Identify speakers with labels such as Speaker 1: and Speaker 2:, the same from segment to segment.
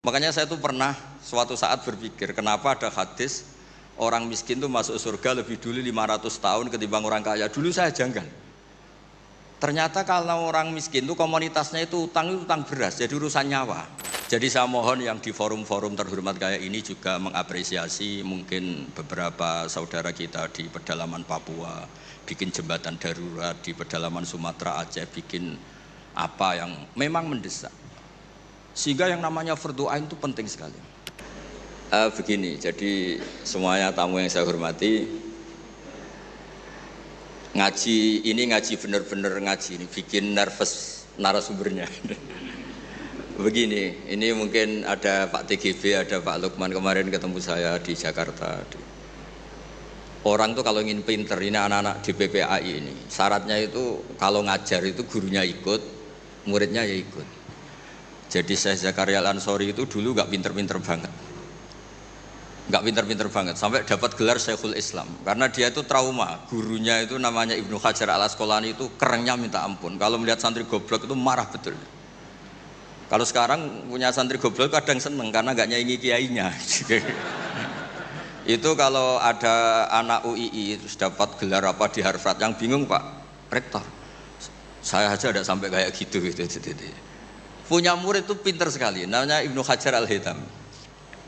Speaker 1: Makanya saya tuh pernah suatu saat berpikir, kenapa ada hadis orang miskin tuh masuk surga lebih dulu 500 tahun ketimbang orang kaya. Dulu saya janggal. Ternyata kalau orang miskin itu komunitasnya itu utang beras, jadi urusan nyawa. Jadi saya mohon yang di forum-forum terhormat kayak ini juga mengapresiasi mungkin beberapa saudara kita di pedalaman Papua, bikin jembatan darurat di pedalaman Sumatera, Aceh, bikin apa yang memang mendesak. Sehingga yang namanya fardhu ain itu penting sekali. Begini, jadi semuanya tamu yang saya hormati, ngaji ini ngaji bener-bener ngaji ini bikin nervous narasumbernya. Begini, ini mungkin ada Pak TGB, ada Pak Lukman kemarin ketemu saya di Jakarta. Orang tuh kalau ingin pinter, ini anak-anak di PPAI ini, syaratnya itu kalau ngajar itu gurunya ikut, muridnya ya ikut. Jadi Syekh Zakaria Al-Ansori itu dulu gak pinter-pinter banget. Gak pinter-pinter banget, sampai dapat gelar Syekhul Islam. Karena dia itu trauma, gurunya itu namanya Ibnu Hajar Al-Asqalani itu kerennya minta ampun. Kalau melihat santri goblok itu marah betul. Kalau sekarang punya santri goblok kadang seneng karena gak nyaingi kiainya. Itu kalau ada anak UII terus dapat gelar apa di Harvard, yang bingung Pak Rektor, saya aja ada sampai kayak gitu. Punya murid itu pinter sekali, namanya Ibnu Hajar Al-Haythami.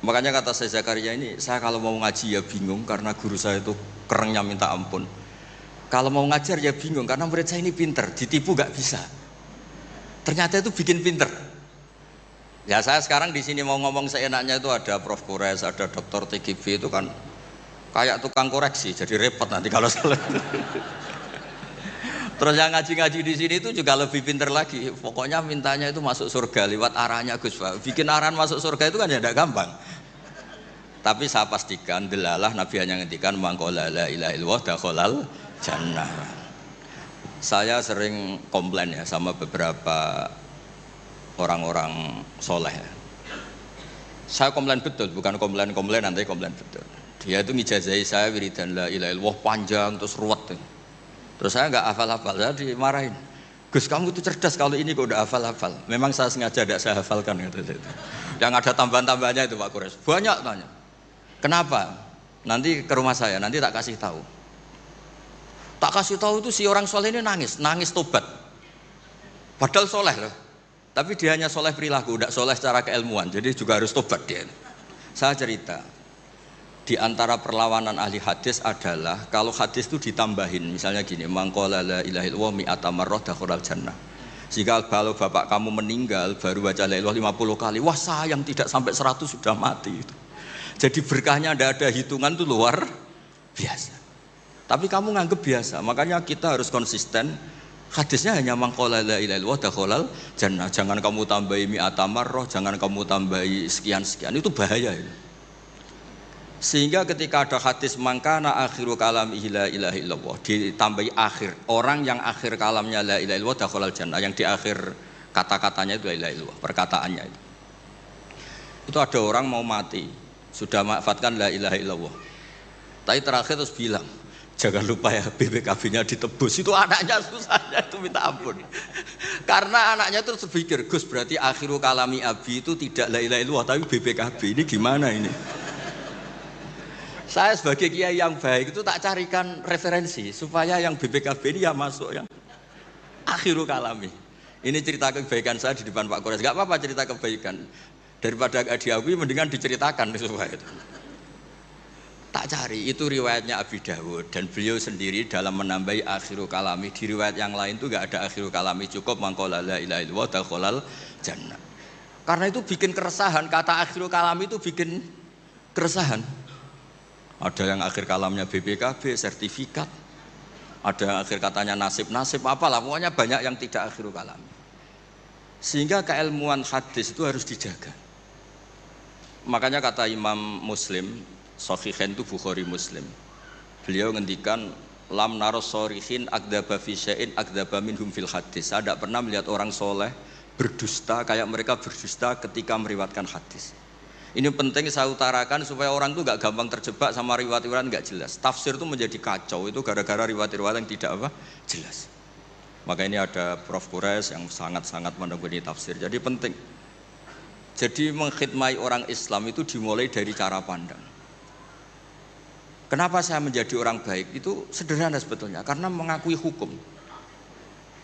Speaker 1: Makanya kata saya Zakaria ini, saya kalau mau ngaji ya bingung karena guru saya itu kerennya minta ampun. Kalau mau ngajar ya bingung karena murid saya ini pinter, ditipu gak bisa. Ternyata itu bikin pinter. Ya saya sekarang di sini mau ngomong seenaknya itu ada Prof Kures, ada Dr. TGB itu kan kayak tukang koreksi, jadi repot nanti kalau salah. Terus yang ngaji-ngaji di sini itu juga lebih pinter lagi. Pokoknya mintanya itu masuk surga lewat arahnya Gus Pak. Bikin arahan masuk surga itu kan ya tidak gampang. Tapi saya pastikan delalah Nabi hanya ngendikan mangqala la ilaha illallah dakhalal jannah. Saya sering komplain ya sama beberapa orang-orang soleh. Saya komplain betul, bukan komplain nanti komplain betul. Dia itu ngijazahi saya wiridan la ilaha illallah panjang terus ruwet. Terus saya nggak hafal-hafal, saya dimarahin. Gus kamu itu cerdas kalau ini kok udah hafal-hafal. Memang saya sengaja tidak saya hafalkan gitu. Yang ada tambahan-tambahannya itu Pak Kures. Banyak tanya. Kenapa? Nanti ke rumah saya, nanti tak kasih tahu. Tak kasih tahu itu si orang soleh ini nangis tobat. Padahal soleh loh. Tapi dia hanya soleh perilaku, tidak soleh secara keilmuan. Jadi juga harus tobat dia. Saya cerita. Di antara perlawanan ahli hadis adalah kalau hadis itu ditambahin, misalnya gini, mangqala la ilaha illallah mi'ata marrah dakhalal jannah. Jika kalau bapak kamu meninggal baru baca la ilaha 50 kali, wah sayang tidak sampai 100 sudah mati itu. Jadi berkahnya tidak ada hitungan itu luar biasa. Tapi kamu nganggep biasa, makanya kita harus konsisten. Hadisnya hanya mangqala la ilaha illallah dakhalal jannah. Jangan kamu tambahi mi'ata marrah, jangan kamu tambahi sekian-sekian, itu bahaya itu. Sehingga ketika ada hadis mangkana akhiru kalamihi la ilaha illallah ditambahi akhir, orang yang akhir kalamnya la ilaha illallah dakhalal jannah, yang di akhir kata-katanya itu la ilaha illallah, perkataannya itu. Itu ada orang mau mati, sudah mafatkan la ilaha illallah. Tapi terakhir terus bilang, jangan lupa ya BPKB-nya ditebus. Itu anaknya susahnya itu minta ampun. Karena anaknya terus berpikir, Gus berarti akhiru kalami abi itu tidak la ilaha illallah tapi BPKB. Ini gimana ini? Saya sebagai kiai yang baik itu tak carikan referensi supaya yang BPKB ini ya masuk yang akhiru kalami. Ini cerita kebaikan saya di depan Pak Kores. Gak apa-apa cerita kebaikan. Daripada gak diakui mendingan diceritakan supaya itu. Tak cari, itu riwayatnya Abi Dawud dan beliau sendiri dalam menambahi akhiru kalami. Di riwayat yang lain itu gak ada akhiru kalami, cukup mangqala la ilaha illallah dakhalal jannah. Karena itu bikin keresahan, kata akhiru kalami itu bikin keresahan. Ada yang akhir kalamnya BPKB, sertifikat. Ada yang akhir katanya nasib-nasib, apalah. Pokoknya banyak yang tidak akhir kalam. Sehingga keilmuan hadis itu harus dijaga. Makanya kata Imam Muslim, Shahihain itu Bukhari Muslim. Beliau ngendikan, lam naros shorihin akdaba fi syai'in akdaba minhum fil hadis. Saya tidak pernah melihat orang soleh berdusta kayak mereka berdusta ketika meriwayatkan hadis. Ini penting saya utarakan supaya orang itu gak gampang terjebak sama riwayat-riwayat gak jelas. Tafsir itu menjadi kacau itu gara-gara riwayat-riwayat yang tidak jelas. Maka ini ada Prof Kures yang sangat-sangat menekuni tafsir. Jadi penting. Jadi mengkhidmati orang Islam itu dimulai dari cara pandang. Kenapa saya menjadi orang baik? Itu sederhana sebetulnya, karena mengakui hukum.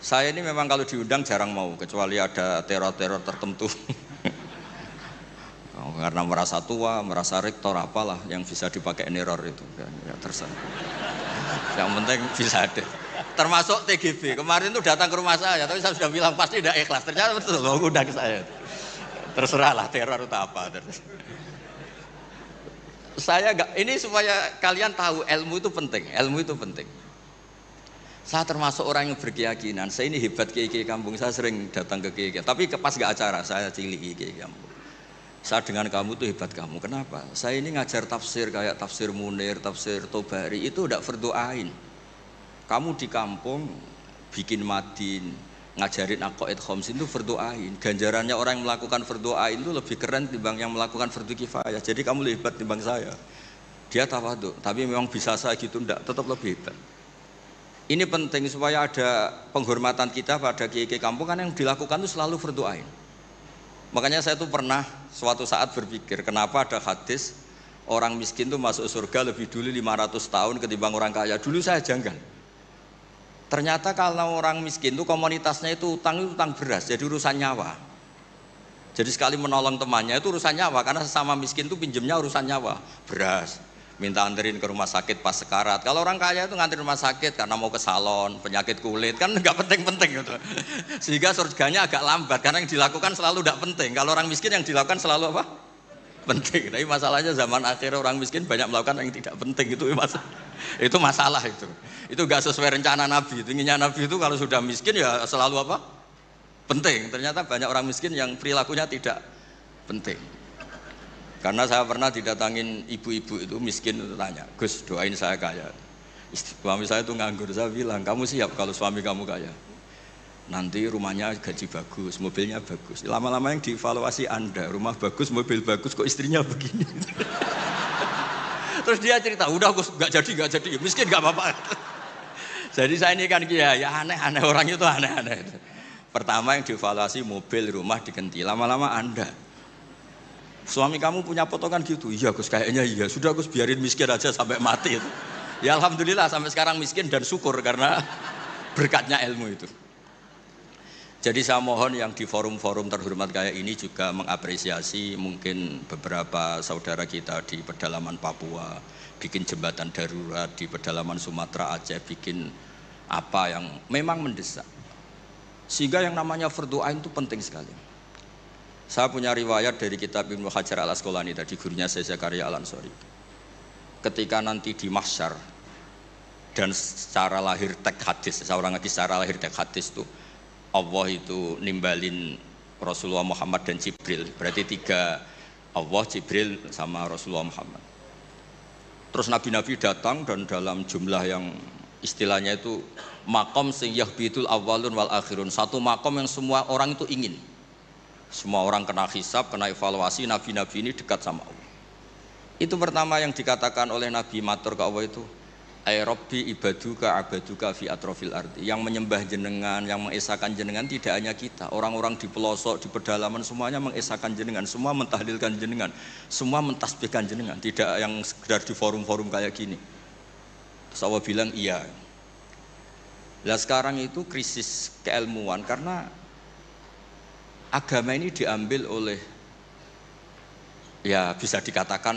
Speaker 1: Saya ini memang kalau diundang jarang mau, kecuali ada teror-teror tertentu. Karena merasa tua, merasa rektor apalah yang bisa dipakai neror itu. Ya, terserah. Yang penting bisa ada. Termasuk TGB. Kemarin itu datang ke rumah saya, tapi saya sudah bilang pasti tidak ikhlas. Ternyata betul, undang saya. Terserahlah teror itu apa. Saya enggak, ini supaya kalian tahu ilmu itu penting. Ilmu itu penting. Saya termasuk orang yang berkeyakinan. Saya ini hebat kiai-kiai kampung. Saya sering datang ke kiai-kiai. Tapi pas nggak acara, saya cilik kiai kampung. Saya dengan kamu tuh hebat kamu. Kenapa? Saya ini ngajar tafsir kayak tafsir Munir, tafsir Tobari itu udah fardu ain. Kamu di kampung bikin madin, ngajarin aqaid khamsin itu fardu ain. Ganjarannya orang yang melakukan fardu ain itu lebih keren timbang yang melakukan fardu kifayah. Jadi kamu lebih hebat timbang saya. Dia tawadhu, tapi memang bisa saya gitu enggak, tetap lebih hebat. Ini penting supaya ada penghormatan kita pada kiai-kiai kampung kan yang dilakukan itu selalu fardu ain. Makanya saya tuh pernah suatu saat berpikir kenapa ada hadis orang miskin tuh masuk surga lebih dulu 500 tahun ketimbang orang kaya. Dulu saya janggal. Ternyata kalau orang miskin tuh komunitasnya itu utang beras, jadi urusan nyawa. Jadi sekali menolong temannya itu urusan nyawa, karena sesama miskin tuh pinjemnya urusan nyawa, beras. Minta anterin ke rumah sakit pas sekarat. Kalau orang kaya itu nganterin rumah sakit karena mau ke salon, penyakit kulit, kan nggak penting-penting gitu. Sehingga surganya agak lambat karena yang dilakukan selalu tidak penting. Kalau orang miskin yang dilakukan selalu apa? Penting. Tapi masalahnya zaman akhir orang miskin banyak melakukan yang tidak penting, itu masalah itu. Itu nggak sesuai rencana Nabi. Inginnya Nabi itu kalau sudah miskin ya selalu apa? Penting. Ternyata banyak orang miskin yang perilakunya tidak penting. Karena saya pernah didatangin ibu-ibu itu miskin itu tanya, Gus doain saya kaya. Suami saya itu nganggur, saya bilang kamu siap kalau suami kamu kaya. Nanti rumahnya gaji bagus, mobilnya bagus. Lama-lama yang dievaluasi Anda, rumah bagus, mobil bagus, kok istrinya begini. Terus dia cerita, udah Gus nggak jadi, miskin nggak apa-apa. Jadi saya ini kan ya aneh-aneh, orang itu aneh-aneh. Pertama yang dievaluasi mobil, rumah diganti, lama-lama Anda. Suami kamu punya potongan gitu? Iya Gus, kayaknya iya. Sudah Gus, biarin miskin aja sampai mati itu. Ya alhamdulillah sampai sekarang miskin dan syukur karena berkatnya ilmu itu. Jadi saya mohon yang di forum-forum terhormat kayak ini juga mengapresiasi mungkin beberapa saudara kita di pedalaman Papua, bikin jembatan darurat di pedalaman Sumatera, Aceh, bikin apa yang memang mendesak. Sehingga yang namanya fardu ain itu penting sekali. Saya punya riwayat dari kitab Ibnu Hajar al-Asqalani tadi, gurunya saya Zakaria al-Ansori. Ketika nanti di mahsyar dan secara lahir tek hadis, seorang lagi secara lahir tek hadis itu Allah itu nimbalin Rasulullah Muhammad dan Jibril. Berarti tiga, Allah, Jibril sama Rasulullah Muhammad. Terus nabi-nabi datang dan dalam jumlah yang istilahnya itu makom sing yahbitul awwalun wal akhirun. Satu makom yang semua orang itu ingin. Semua orang kena hisab, kena evaluasi, nabi-nabi ini dekat sama Allah. Itu pertama yang dikatakan oleh Nabi matur ke Allah itu, ay Rabbi ibaduka abaduka fi atrofil ardi. Yang menyembah jenengan, yang mengesahkan jenengan tidak hanya kita. Orang-orang di pelosok, di pedalaman semuanya mengesahkan jenengan, semua mentahlilkan jenengan, semua mentasbihkan jenengan. Tidak yang sekedar di forum-forum kayak gini. Terus Allah bilang iya. Nah sekarang itu krisis keilmuan karena agama ini diambil oleh, ya bisa dikatakan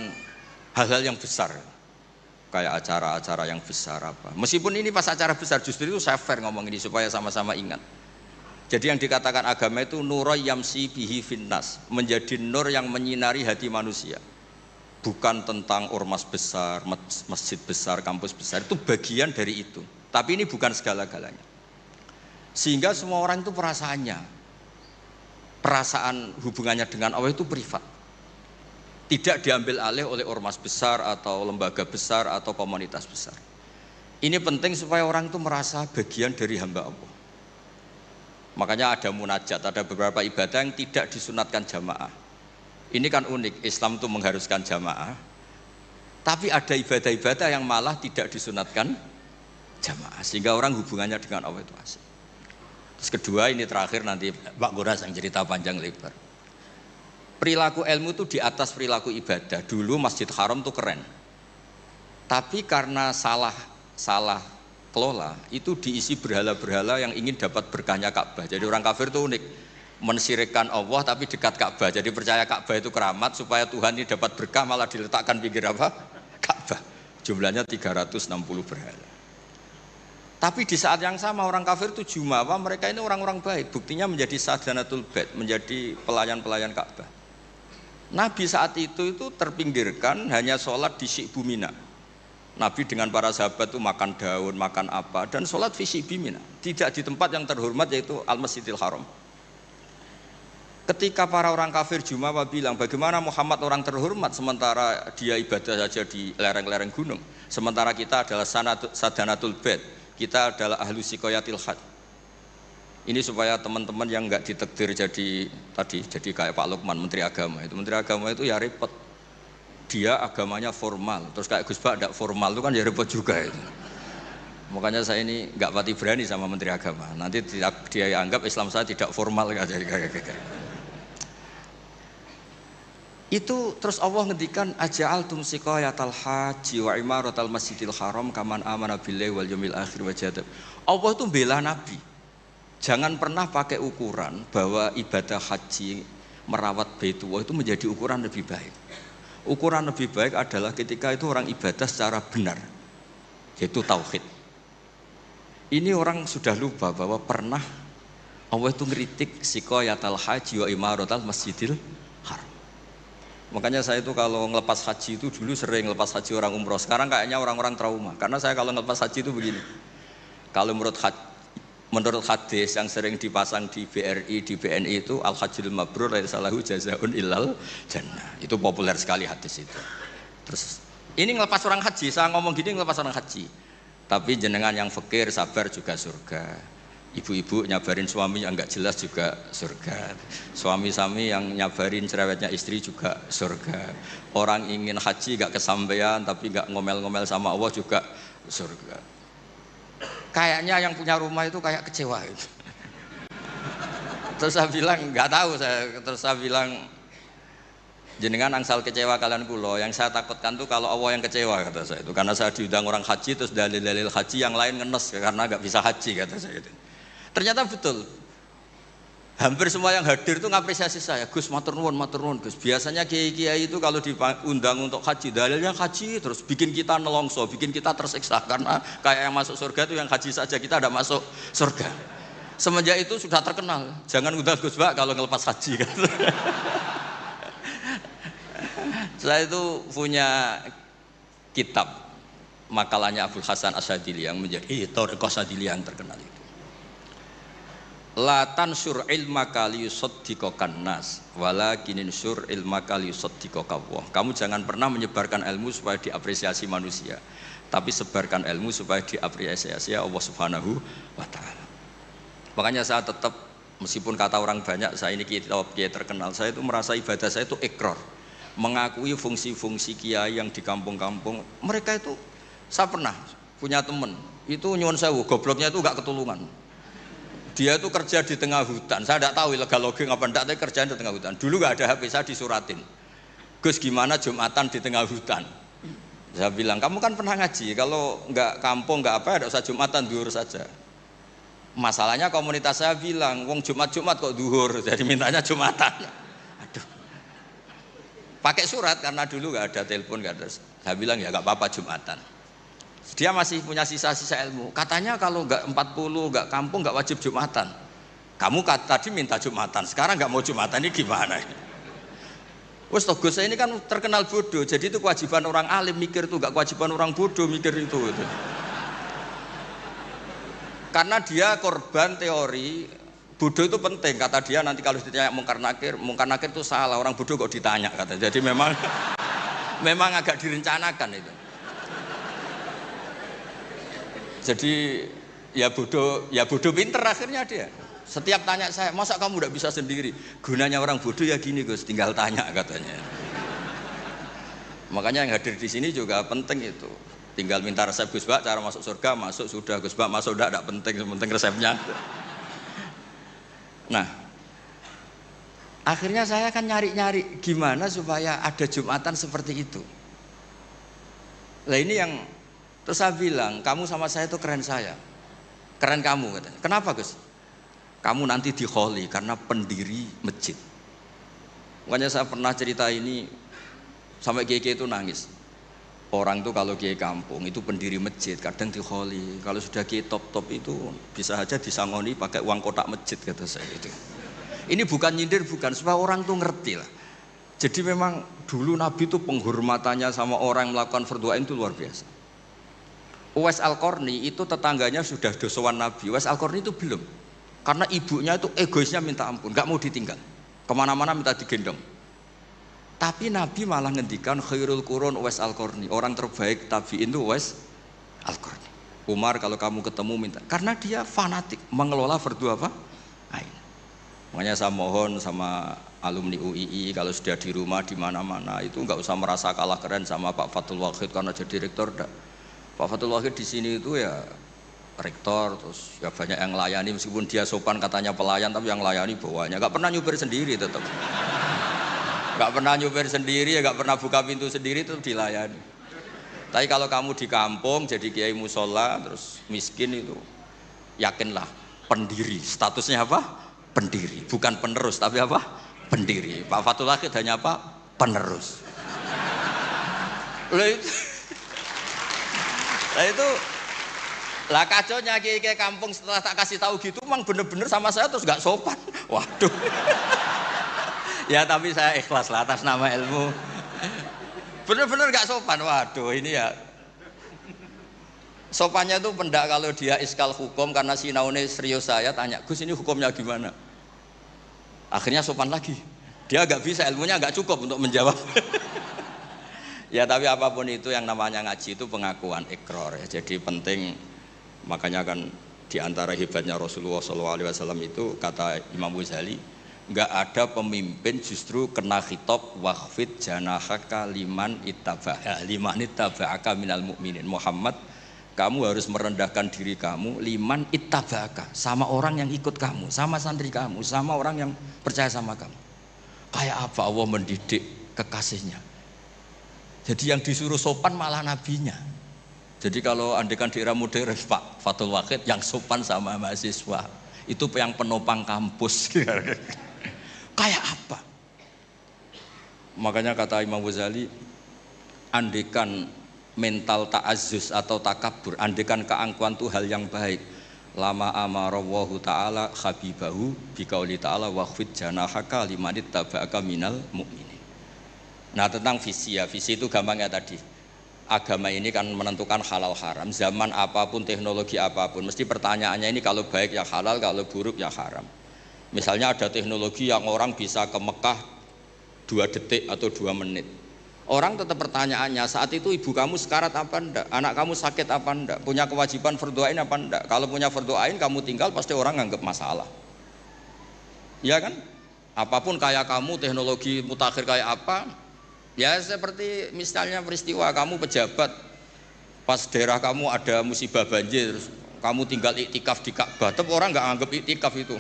Speaker 1: hal-hal yang besar, kayak acara-acara yang besar apa. Meskipun ini pas acara besar, justru itu saya fair ngomong ini supaya sama-sama ingat. Jadi yang dikatakan agama itu nuroy yamsi bihi finnas, menjadi nur yang menyinari hati manusia. Bukan tentang ormas besar, masjid besar, kampus besar, itu bagian dari itu. Tapi ini bukan segala-galanya. Sehingga semua orang itu perasaan hubungannya dengan Allah itu privat, tidak diambil alih oleh ormas besar atau lembaga besar atau komunitas besar. Ini penting supaya orang itu merasa bagian dari hamba Allah. Makanya ada munajat, ada beberapa ibadah yang tidak disunatkan jamaah. Ini kan unik, Islam itu mengharuskan jamaah, tapi ada ibadah-ibadah yang malah tidak disunatkan jamaah, sehingga orang hubungannya dengan Allah itu asik. Terus kedua, ini terakhir nanti Pak Goras yang cerita panjang lebar. perilaku ilmu itu di atas perilaku ibadah. Dulu Masjid Haram tuh keren. Tapi karena salah kelola, itu diisi berhala-berhala yang ingin dapat berkahnya Ka'bah. Jadi orang kafir itu unik, mensyirikkan Allah tapi dekat Ka'bah. Jadi percaya Ka'bah itu keramat, supaya Tuhan ini dapat berkah malah diletakkan pinggir apa? Ka'bah. Jumlahnya 360 berhala. Tapi di saat yang sama orang kafir itu jumawa, mereka ini orang-orang baik. Buktinya menjadi sadanatul bait, menjadi pelayan-pelayan Ka'bah. Nabi saat itu terpinggirkan, hanya sholat di Syi'bu Mina. Nabi dengan para sahabat itu makan daun, makan apa, dan sholat di Syi'bu Mina. Tidak di tempat yang terhormat yaitu Al-Masjidil Haram. Ketika para orang kafir jumawa bilang, bagaimana Muhammad orang terhormat sementara dia ibadah saja di lereng-lereng gunung, sementara kita adalah sadanatul bait, kita adalah ahlu sikoyatil had. Ini supaya teman-teman yang enggak ditakdir jadi kayak Pak Lukman, Menteri Agama. Itu Menteri Agama itu ya repot. Dia agamanya formal, terus kayak Gus Bak tidak formal itu kan ya repot juga itu. Makanya saya ini enggak pati berani sama Menteri Agama. Nanti dia anggap Islam saya tidak formal Itu terus Allah ngendikan aja'altum siqayatal haji wa imaratal masjidil haram kaman amana billahi wal yaumil akhir wa jahada. Allah itu bela Nabi. Jangan pernah pakai ukuran bahwa ibadah haji merawat Baitullah itu menjadi ukuran lebih baik. Ukuran lebih baik adalah ketika itu orang ibadah secara benar, yaitu tauhid. Ini orang sudah lupa bahwa pernah Allah itu ngeritik siqayatal haji wa imaratal masjidil haram. Makanya saya itu kalau ngelepas haji itu dulu sering ngelepas haji orang umroh. Sekarang kayaknya orang-orang trauma. Karena saya kalau ngelepas haji itu begini. Kalau menurut hadis yang sering dipasang di BRI, di BNI itu al-hajjul mabrur laisa lahu jazaa'un illal jannah. Itu populer sekali hadis itu. Terus ini ngelepas orang haji, saya ngomong gini ngelepas orang haji. Tapi jenengan yang fakir sabar juga surga. Ibu-ibu nyabarin suami yang enggak jelas juga surga. Suami-suami yang nyabarin cerewetnya istri juga surga. Orang ingin haji enggak kesampaian tapi enggak ngomel-ngomel sama Allah juga surga. Kayaknya yang punya rumah itu kayak kecewa gitu. Terus saya bilang enggak tahu terus saya bilang jenengan angsal kecewa kalian kula. Yang saya takutkan tuh kalau Allah yang kecewa kata saya itu. Karena saya diundang orang haji terus dalil-dalil haji yang lain ngenes karena enggak bisa haji kata saya itu. Ternyata betul. Hampir semua yang hadir itu ngapresiasi saya. Gus matur nuwun Gus. Biasanya kiai-kiai itu kalau diundang untuk haji, dalilnya haji terus bikin kita nelongso, bikin kita tersiksa karena kayak yang masuk surga itu yang haji saja kita ada masuk surga. Semenjak itu sudah terkenal. Jangan undang Gus Bak kalau ngelepas haji kan. Saya itu punya kitab makalahnya Abdul Hasan Asyadili yang menjadi Thariqah Asyadili yang terkenal itu. La tansur ilmaka liyusaddiqakan nas walakin insur ilmaka liyusaddiqaka Allah. Kamu jangan pernah menyebarkan ilmu supaya diapresiasi manusia, tapi sebarkan ilmu supaya diapresiasi Allah Subhanahu wa taala. Makanya saya tetap meskipun kata orang banyak saya ini kiai terkenal, saya itu merasa ibadah saya itu ikrar, mengakui fungsi-fungsi kiai yang di kampung-kampung. Mereka itu saya pernah punya teman, itu nyuwun sewu gobloknya itu enggak ketulungan. Dia itu kerja di tengah hutan. Saya tidak tahu ilegal logging apa enggak, tapi kerjaan di tengah hutan. Dulu enggak ada HP, saya disuratin. Gus gimana Jumatan di tengah hutan? Saya bilang, kamu kan pernah ngaji, kalau enggak kampung enggak apa, enggak usah Jumatan, duhur saja. Masalahnya komunitas saya bilang, wong Jumat kok duhur, jadi mintanya Jumatan. Aduh. Pakai surat karena dulu enggak ada telepon, enggak ada. Saya bilang ya enggak apa-apa Jumatan. Dia masih punya sisa-sisa ilmu. Katanya kalau enggak 40, enggak kampung, enggak wajib Jumatan. Kamu tadi minta Jumatan, sekarang enggak mau Jumatan, ini gimana ini? Wes toh Gus saya ini kan terkenal bodoh, jadi itu kewajiban orang alim mikir itu, enggak kewajiban orang bodoh mikir itu. Karena dia korban teori bodoh itu penting, kata dia nanti kalau ditanya mungkar nakir itu salah, orang bodoh kok ditanya kata. Jadi memang agak direncanakan itu. Jadi ya bodoh pinter akhirnya dia. Setiap tanya saya, masa kamu tidak bisa sendiri? Gunanya orang bodoh ya gini Gus, tinggal tanya katanya. Makanya yang hadir di sini juga penting itu. Tinggal minta resep Gus Bak, cara masuk surga, masuk sudah Gus Bak, masuk udah tidak penting, penting resepnya. Nah, Akhirnya saya kan nyari-nyari gimana supaya ada Jumatan seperti itu. Lah ini yang terus saya bilang, kamu sama saya itu keren saya. Keren kamu katanya. Kenapa Gus? Kamu nanti dikholi karena pendiri masjid. Makanya saya pernah cerita ini sampai kiai itu nangis. Orang tuh kalau kiai kampung itu pendiri masjid kadang dikholi. Kalau sudah kiai top-top itu bisa aja disangoni pakai uang kotak masjid kata saya itu. Ini bukan nyindir, bukan, supaya orang tuh ngerti lah. Jadi memang dulu Nabi itu penghormatannya sama orang yang melakukan fardhu ain itu luar biasa. Uwais Al-Qarni itu tetangganya sudah dosowan Nabi. Uwais Al-Qarni itu belum. Karena ibunya itu egoisnya minta ampun, gak mau ditinggal. Kemana-mana minta digendong. Tapi Nabi malah ngendikan khairul qurun Uwais Al-Qarni. Orang terbaik tabi'in itu Uwais Al-Qarni. Umar kalau kamu ketemu minta. Karena dia fanatik mengelola fardhu apa? Ain. Makanya saya mohon sama alumni UII kalau sudah di rumah di mana-mana itu nggak usah merasa kalah keren sama Pak Fathul Wahid karena jadi rektor. Pak Fathul Wahid di sini itu ya rektor, terus ya banyak yang layani meskipun dia sopan katanya pelayan tapi yang layani bawahnya nggak pernah nyupir sendiri tetap. Nggak pernah nyupir sendiri ya nggak pernah buka pintu sendiri tetap dilayani. Tapi kalau kamu di kampung jadi kiai musola terus miskin itu yakinlah pendiri statusnya apa? Pendiri, bukan penerus, tapi apa? Pendiri. Pak Fathul Wahid hanya apa? Penerus. Lah kacaunya kiai kampung setelah tak kasih tahu gitu, memang bener-bener sama saya terus nggak sopan. Waduh. Ya tapi saya ikhlas lah atas nama ilmu. Bener-bener nggak sopan. Waduh ini ya. Sopannya itu pendak kalau dia iskal hukum karena sinaune serius saya tanya, Gus ini hukumnya gimana? Akhirnya sopan lagi. Dia agak bisa ilmunya agak cukup untuk menjawab. Ya tapi apapun itu yang namanya ngaji itu pengakuan ikrar ya. Jadi penting makanya kan diantara hebatnya Rasulullah SAW itu kata Imam Ghazali nggak ada pemimpin justru kena khitab wakhfid janahaka liman ittaba'aka minal mu'minin. Muhammad kamu harus merendahkan diri kamu liman ittaba'aka sama orang yang ikut kamu, sama santri kamu, sama orang yang percaya sama kamu. Kayak apa Allah mendidik kekasihnya. Jadi yang disuruh sopan malah nabinya. Jadi kalau andekan di era modern Pak Fathul Wahid yang sopan sama mahasiswa itu yang penopang kampus. Kayak apa? Makanya kata Imam Ghazali andekan mental ta'azzus atau takabur, andekan keangkuhan itu hal yang baik. Lama amarallahu ta'ala habibahu biqauli ta'ala wakhfid janahaka limanit taba'aka minal mu'minin. Nah tentang visi ya, visi itu gampangnya tadi. Agama ini kan menentukan halal haram. Zaman apapun, teknologi apapun, mesti pertanyaannya ini kalau baik ya halal, kalau buruk ya haram. Misalnya ada teknologi yang orang bisa ke Mekah 2 detik atau 2 menit. Orang tetap pertanyaannya saat itu ibu kamu sekarat apa enggak, anak kamu sakit apa enggak, punya kewajiban fardhu ain apa enggak. Kalau punya fardhu ain kamu tinggal pasti orang nganggap masalah. Ya kan? Apapun kayak kamu teknologi mutakhir kayak apa, ya seperti misalnya peristiwa kamu pejabat pas daerah kamu ada musibah banjir, kamu tinggal iktikaf di Ka'bah, tetap orang nggak anggap iktikaf itu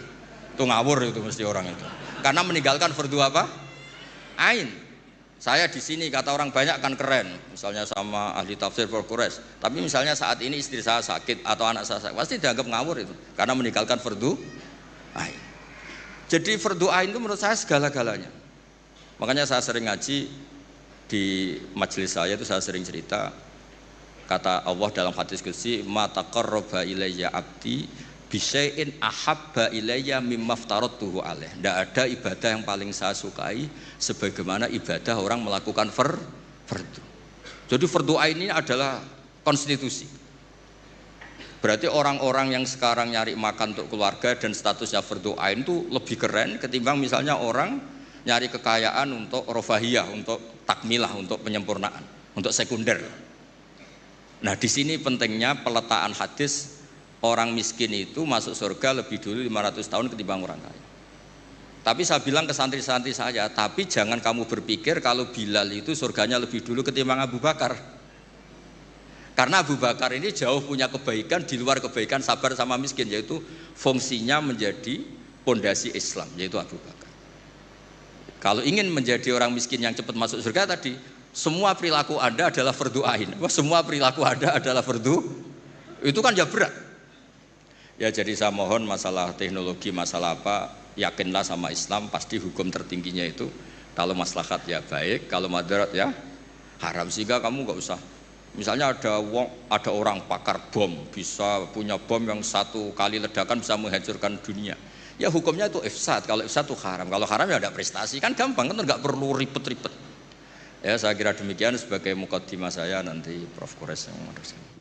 Speaker 1: ngawur itu mesti orang itu. Karena meninggalkan fardhu apa? Ain. Saya di sini kata orang banyak kan keren, misalnya sama ahli tafsir Quraisy. Tapi misalnya saat ini istri saya sakit atau anak saya sakit, pasti dianggap ngawur itu, karena meninggalkan fardhu ain. Jadi fardhu ain itu menurut saya segala-galanya. Makanya saya sering ngaji di majelis saya itu saya sering cerita kata Allah dalam hadis qudsi, "Ma taqarraba ilayya 'abdi bisyai'in ahabba ilayya mimma aftaradtuhu alaih." Tidak ada ibadah yang paling saya sukai sebagaimana ibadah orang melakukan fardhu. Jadi fardhu ain ini adalah konstitusi. Berarti orang-orang yang sekarang nyari makan untuk keluarga dan statusnya fardhu ain itu lebih keren ketimbang misalnya orang nyari kekayaan untuk rofahiyah, untuk takmilah, untuk penyempurnaan, untuk sekunder. Nah di sini pentingnya peletakan hadis. Orang miskin itu masuk surga lebih dulu 500 tahun ketimbang orang kaya. Tapi saya bilang ke santri-santri saya, tapi jangan kamu berpikir kalau Bilal itu surganya lebih dulu ketimbang Abu Bakar. Karena Abu Bakar ini jauh punya kebaikan di luar kebaikan sabar sama miskin, yaitu fungsinya menjadi pondasi Islam, yaitu Abu Bakar. Kalau ingin menjadi orang miskin yang cepat masuk surga tadi, semua perilaku Anda adalah fardu ain. Wah, semua perilaku Anda adalah fardu. Itu kan ya berat. Ya jadi saya mohon masalah teknologi, masalah apa, yakinlah sama Islam, pasti hukum tertingginya itu kalau maslahat ya baik, kalau madarat ya haram. Sehingga kamu nggak usah. Misalnya ada orang pakar bom, bisa punya bom yang satu kali ledakan bisa menghancurkan dunia. Ya hukumnya itu ifsad, kalau ifsad itu haram, kalau haram ya ada prestasi, kan gampang, kan nggak perlu ribet-ribet. Ya saya kira demikian sebagai mukaddimah saya, nanti Prof. Kores yang meneruskan.